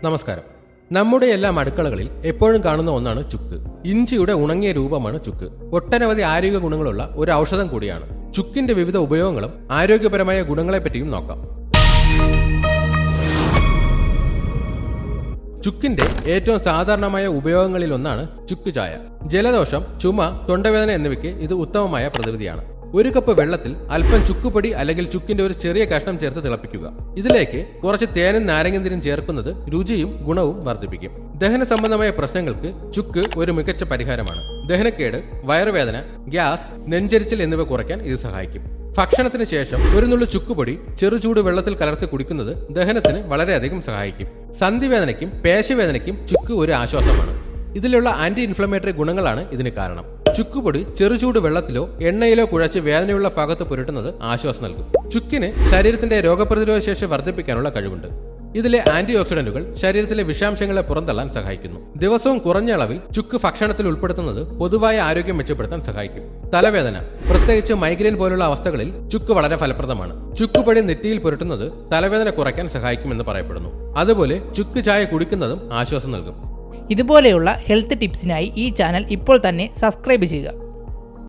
നമസ്കാരം. നമ്മുടെ എല്ലാം അടുക്കളകളിൽ എപ്പോഴും കാണുന്ന ഒന്നാണ് ചുക്ക്. ഇഞ്ചിയുടെ ഉണങ്ങിയ രൂപമാണ് ചുക്ക്. ഒട്ടനവധി ആരോഗ്യ ഗുണങ്ങളുള്ള ഒരു ഔഷധം കൂടിയാണ്. ചുക്കിന്റെ വിവിധ ഉപയോഗങ്ങളും ആരോഗ്യപരമായ ഗുണങ്ങളെപ്പറ്റിയും നോക്കാം. ചുക്കിന്റെ ഏറ്റവും സാധാരണമായ ഉപയോഗങ്ങളിൽ ഒന്നാണ് ചുക്ക് ചായ. ജലദോഷം, ചുമ, തൊണ്ടവേദന എന്നിവയ്ക്ക് ഇത് ഉത്തമമായ പ്രതിവിധിയാണ്. ഒരു കപ്പ് വെള്ളത്തിൽ അല്പം ചുക്കുപൊടി അല്ലെങ്കിൽ ചുക്കിന്റെ ഒരു ചെറിയ കഷ്ണം ചേർത്ത് തിളപ്പിക്കുക. ഇതിലേക്ക് കുറച്ച് തേനും നാരങ്ങനീരും ചേർക്കുന്നത് രുചിയും ഗുണവും വർദ്ധിപ്പിക്കും. ദഹന സംബന്ധമായ പ്രശ്നങ്ങൾക്ക് ചുക്ക് ഒരു മികച്ച പരിഹാരമാണ്. ദഹനക്കേട്, വയറുവേദന, ഗ്യാസ്, നെഞ്ചരിച്ചിൽ എന്നിവ കുറയ്ക്കാൻ ഇത് സഹായിക്കും. ഭക്ഷണത്തിന് ശേഷം ഒരു നുള്ളു ചുക്കുപൊടി ചെറുചൂട് വെള്ളത്തിൽ കലർത്തി കുടിക്കുന്നത് ദഹനത്തിന് വളരെയധികം സഹായിക്കും. സന്ധിവേദനയ്ക്കും പേശിവേദനയ്ക്കും ചുക്ക് ഒരു ആശ്വാസമാണ്. ഇതിലുള്ള ആന്റി ഇൻഫ്ലമേറ്ററി ഗുണങ്ങളാണ് ഇതിന് കാരണം. ചുക്കുപൊടി ചെറുചൂട് വെള്ളത്തിലോ എണ്ണയിലോ കുഴച്ച് വേദനയുള്ള ഭാഗത്ത് പുരട്ടുന്നത് ആശ്വാസം നൽകും. ചുക്കിന് ശരീരത്തിന്റെ രോഗപ്രതിരോധ ശേഷി വർദ്ധിപ്പിക്കാനുള്ള കഴിവുണ്ട്. ഇതിലെ ആന്റി ഓക്സിഡന്റുകൾ ശരീരത്തിലെ വിഷാംശങ്ങളെ പുറന്തള്ളാൻ സഹായിക്കുന്നു. ദിവസവും കുറഞ്ഞ അളവിൽ ചുക്ക് ഭക്ഷണത്തിൽ ഉൾപ്പെടുത്തുന്നത് പൊതുവായ ആരോഗ്യം മെച്ചപ്പെടുത്താൻ സഹായിക്കും. തലവേദന, പ്രത്യേകിച്ച് മൈഗ്രെയിൻ പോലുള്ള അവസ്ഥകളിൽ ചുക്ക് വളരെ ഫലപ്രദമാണ്. ചുക്കുപൊടി നെറ്റിയിൽ പുരട്ടുന്നത് തലവേദന കുറയ്ക്കാൻ സഹായിക്കുമെന്ന് പറയപ്പെടുന്നു. അതുപോലെ ചുക്ക് ചായ കുടിക്കുന്നതും ആശ്വാസം നൽകും. ഇതുപോലെയുള്ള ഹെൽത്ത് ടിപ്സിനായി ഈ ചാനൽ ഇപ്പോൾ തന്നെ സബ്സ്ക്രൈബ് ചെയ്യുക.